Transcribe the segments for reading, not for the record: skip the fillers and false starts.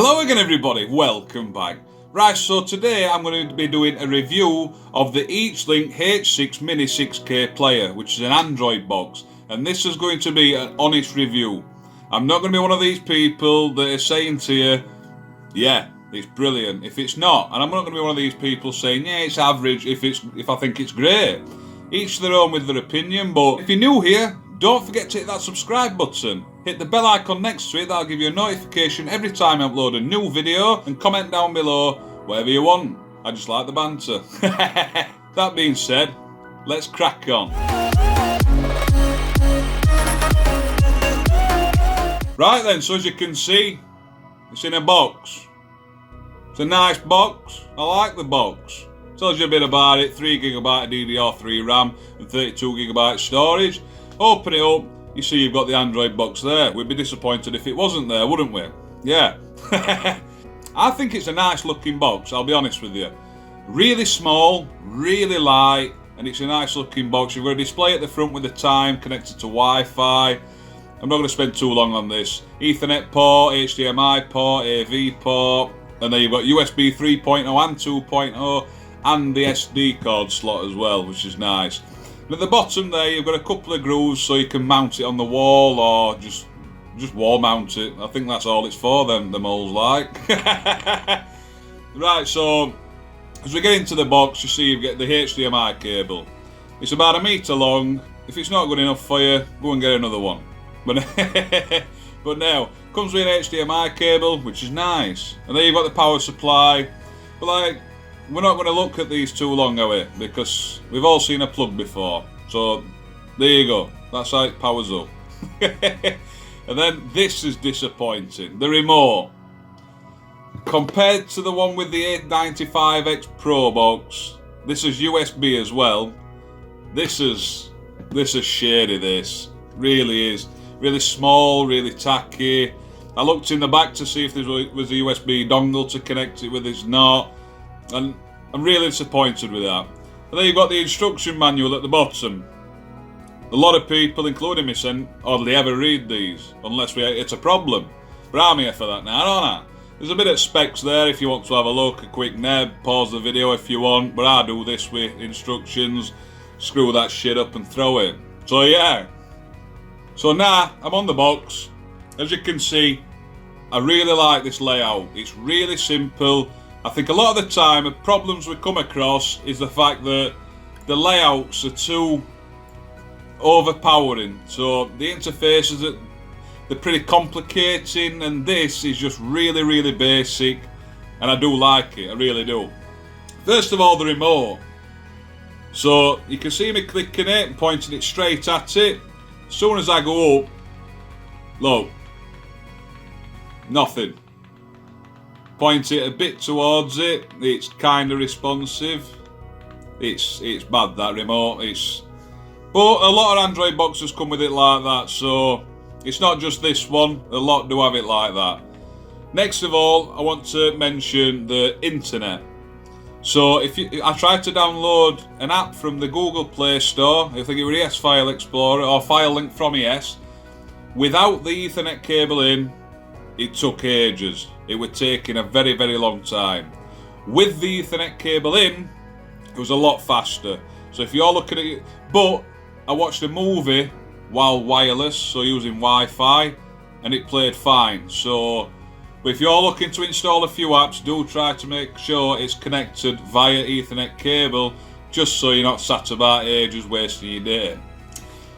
Hello again everybody, welcome back. Right, so today I'm going to be doing a review of the EachLink H6 Mini 6K player, which is an Android box, and this is going to be an honest review. I'm not going to be one of these people that are saying to you, yeah, it's brilliant, if it's not, and I'm not going to be one of these people saying, yeah, it's average if I think it's great. Each their own with their opinion, but if you're new here, don't forget to hit that subscribe button. Hit the bell icon next to it, that'll give you a notification every time I upload a new video, and comment down below whatever you want. I just like the banter. That being said, let's crack on. Right then, so as you can see, it's in a box. It's a nice box, I like the box. Tells you a bit about it, 3GB DDR3 RAM and 32GB storage. Open it up, you see you've got the Android box there. We'd be disappointed if it wasn't there, wouldn't we? Yeah. I think it's a nice looking box, I'll be honest with you. Really small, really light, and it's a nice looking box. You've got a display at the front with the time connected to Wi-Fi. I'm not going to spend too long on this. Ethernet port, HDMI port, AV port, and then you've got USB 3.0 and 2.0 and the SD card slot as well, which is nice. And at the bottom there you've got a couple of grooves so you can mount it on the wall or just wall mount it. I think that's all it's for, them moles like. Right, so as we get into the box, you see you get the HDMI cable. It's about 1 meter long. If it's not good enough for you, go and get another one. But now comes with an HDMI cable, which is nice, and then you've got the power supply. But like, we're not going to look at these too long, are we? Because we've all seen a plug before. So there you go, that's how it powers up. And then this is disappointing, the remote. Compared to the one with the 895X Pro box, this is USB as well. This is shady, this really is. Really small, really tacky. I looked in the back to see if there was a USB dongle to connect it with, it's not. And I'm really disappointed with that. And then you've got the instruction manual at the bottom. A lot of people, including me, hardly ever read these, unless it's a problem. But I'm here for that now, don't I? There's a bit of specs there if you want to have a look, a quick neb, pause the video if you want, but I do this with instructions, screw that shit up and throw it. So yeah. So now, I'm on the box. As you can see, I really like this layout. It's really simple. I think a lot of the time, the problems we come across is the fact that the layouts are too overpowering. So the interfaces, they're pretty complicating, and this is just really, really basic. And I do like it, I really do. First of all, the remote. So you can see me clicking it and pointing it straight at it. As soon as I go up, look, nothing. Point it a bit towards it, it's kind of responsive. It's bad, that remote. But a lot of Android boxes come with it like that, so it's not just this one, a lot do have it like that. Next of all, I want to mention the internet. So I tried to download an app from the Google Play Store, I think it was ES File Explorer or File Link from ES. Without the Ethernet cable in, it took ages. It was taking a very, very long time. With the Ethernet cable in, it was a lot faster. So if you're looking at it, but I watched a movie while wireless, so using Wi-Fi, and it played fine. So, but if you're looking to install a few apps, do try to make sure it's connected via Ethernet cable, just so you're not sat about ages wasting your day.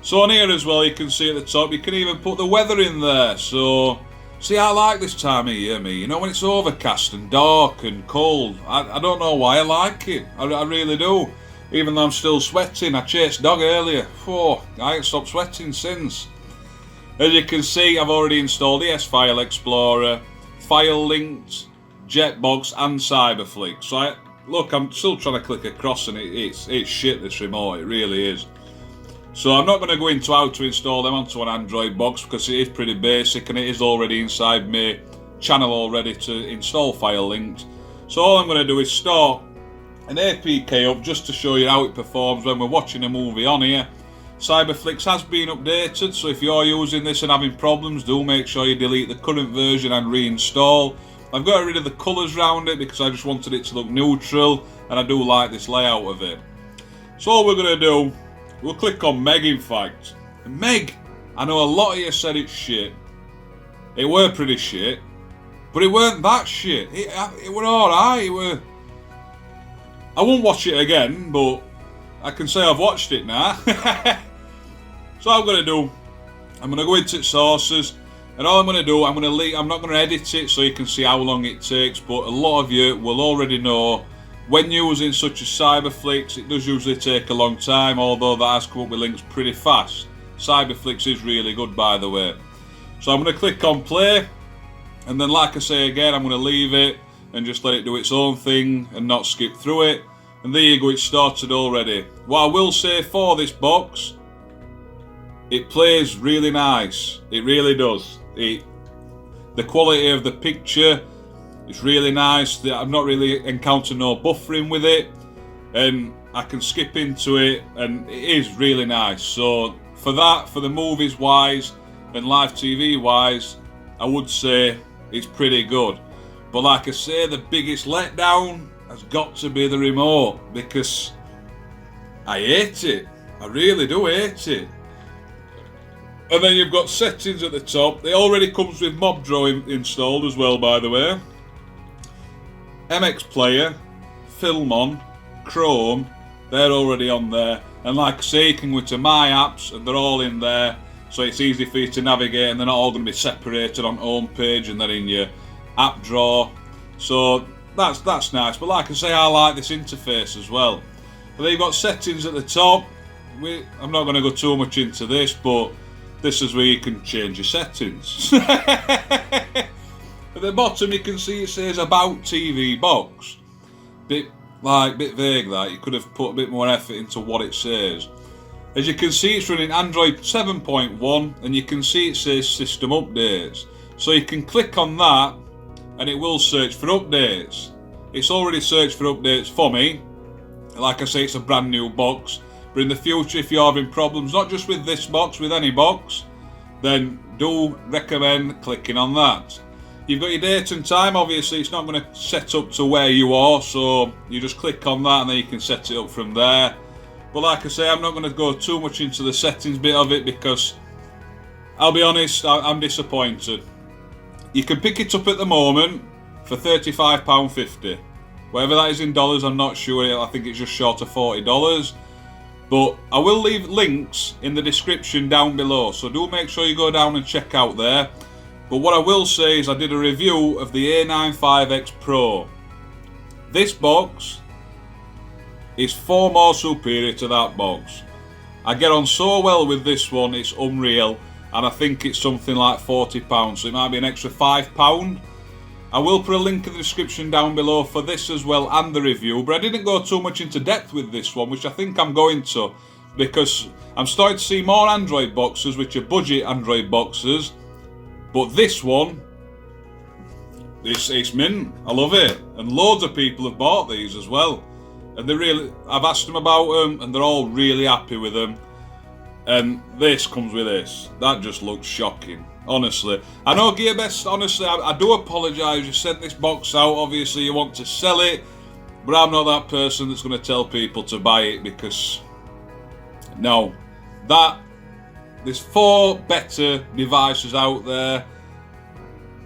So on here as well, you can see at the top, you can even put the weather in there. So, see, I like this time of year, me. You know, when it's overcast and dark and cold. I don't know why I like it. I really do. Even though I'm still sweating. I chased dog earlier. Oh, I ain't stopped sweating since. As you can see, I've already installed ES File Explorer, File Linked, Jetbox and Cyberflick. So look, I'm still trying to click across and it's shit, this remote. It really is. So I'm not going to go into how to install them onto an Android box because it is pretty basic and it is already inside my channel already to install File Linked. So all I'm going to do is start an APK up just to show you how it performs when we're watching a movie on here. Cyberflick has been updated, so if you're using this and having problems, do make sure you delete the current version and reinstall. I've got rid of the colours around it because I just wanted it to look neutral, and I do like this layout of it. So all we're going to do, we'll click on Meg in fact. And Meg, I know a lot of you said it's shit. It were pretty shit, but it weren't that shit. It were alright, it were... I won't watch it again, but I can say I've watched it now. So what I'm going to do, I'm going to go into sources, and all I'm going to do, I'm not going to edit it so you can see how long it takes, but a lot of you will already know when using such as Cyberflix, it does usually take a long time, although that has come up with links pretty fast. Cyberflix is really good, by the way. So I'm going to click on play, and then like I say again, I'm going to leave it and just let it do its own thing and not skip through it. And there you go, it started already. What I will say for this box, it plays really nice. It really does. The quality of the picture is really nice. I've not really encountered no buffering with it, and I can skip into it, and it is really nice. So for that, for the movies wise and live TV wise, I would say it's pretty good. But like I say, the biggest letdown has got to be the remote, because I hate it. I really do hate it. And then you've got settings at the top. It already comes with Mob Draw installed as well, by the way. MX Player, Film On, Chrome, they're already on there. And like I say, you can go to My Apps and they're all in there. So it's easy for you to navigate, and they're not all going to be separated on home page and then in your app drawer. So that's nice. But like I say, I like this interface as well. But then you've got settings at the top. I'm not going to go too much into this, but this is where you can change your settings. At the bottom you can see it says About TV Box. Bit vague that. You could have put a bit more effort into what it says. As you can see, it's running Android 7.1, and you can see it says System Updates. So you can click on that and it will search for updates. It's already searched for updates for me. Like I say, it's a brand new box. But in the future, if you're having problems, not just with this box, with any box, then do recommend clicking on that. You've got your date and time. Obviously, it's not going to set up to where you are, so you just click on that and then you can set it up from there. But like I say, I'm not going to go too much into the settings bit of it, because I'll be honest, I'm disappointed. You can pick it up at the moment for £35.50. Whatever that is in dollars, I'm not sure. I think it's just short of $40. But I will leave links in the description down below, so do make sure you go down and check out there. But what I will say is I did a review of the A95X Pro. This box is far more superior to that box. I get on so well with this one, it's unreal, and I think it's something like £40, so it might be an extra £5. I will put a link in the description down below for this as well, and the review, but I didn't go too much into depth with this one, which I think I'm going to, because I'm starting to see more Android boxes, which are budget Android boxes, but this one, it's mint. I love it, and loads of people have bought these as well, and I've asked them about them, and they're all really happy with them. And this comes with this. That just looks shocking. Honestly, I know GearBest, honestly, I do apologise. You sent this box out, obviously you want to sell it, but I'm not that person that's going to tell people to buy it, because no, there's 4 better devices out there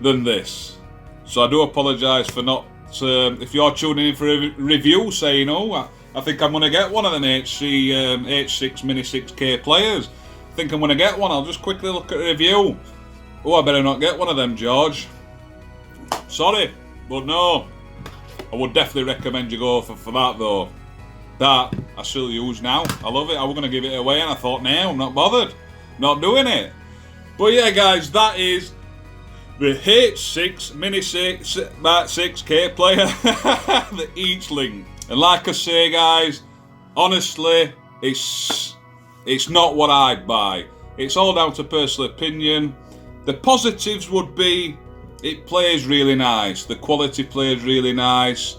than this. So I do apologise for not, if you're tuning in for a review saying, oh, I think I'm going to get one of them H6 Mini 6K players. I think I'm going to get one. I'll just quickly look at a review. Oh, I better not get one of them, George. Sorry, but no. I would definitely recommend you go for that, though. That I still use now. I love it. I was going to give it away, and I thought, no, I'm not bothered. Not doing it. But yeah, guys, that is the H6 Mini 6K player. The EachLink. And like I say, guys, honestly, it's not what I'd buy. It's all down to personal opinion. The positives would be it plays really nice. The quality plays really nice.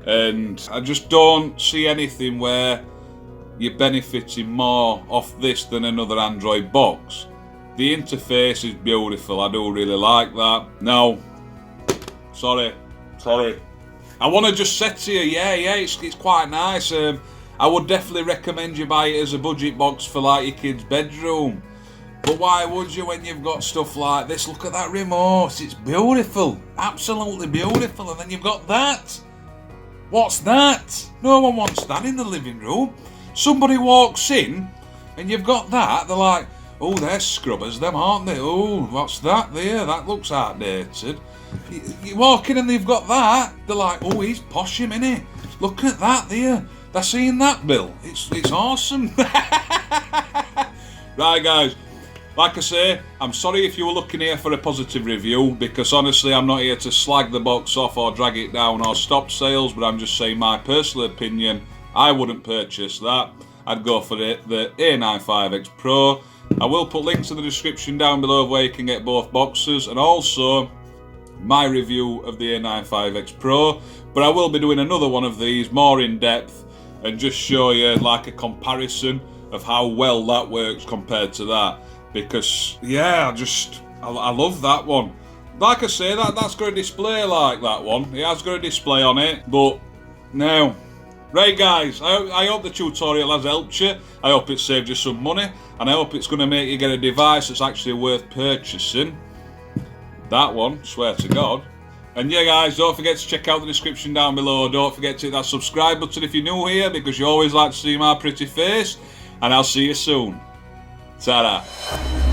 And I just don't see anything where you're benefiting more off this than another Android box. The interface is beautiful. I do really like that. Now, Sorry. I want to just say to you, yeah, it's quite nice. I would definitely recommend you buy it as a budget box for like your kid's bedroom. But why would you when you've got stuff like this? Look at that remote. It's beautiful. Absolutely beautiful. And then you've got that. What's that? No one wants that in the living room. Somebody walks in and you've got that. They're like, oh, they're scrubbers, them, aren't they? Oh, what's that there? That looks outdated. You walk in and they've got that. They're like, oh, he's posh him, innit? Look at that there. They're seeing that, Bill. It's awesome. Right, guys. Like I say, I'm sorry if you were looking here for a positive review, because honestly I'm not here to slag the box off or drag it down or stop sales, but I'm just saying my personal opinion. I wouldn't purchase that. I'd go for the A95X Pro. I will put links in the description down below where you can get both boxes, and also my review of the A95X Pro. But I will be doing another one of these more in depth and just show you like a comparison of how well that works compared to that. Because, yeah, I love that one. Like I say, that's got a display like that one. It has got a display on it. But, now, right guys, I hope the tutorial has helped you. I hope it saved you some money. And I hope it's going to make you get a device that's actually worth purchasing. That one, swear to God. And yeah guys, don't forget to check out the description down below. Don't forget to hit that subscribe button if you're new here, because you always like to see my pretty face. And I'll see you soon. Ta-da.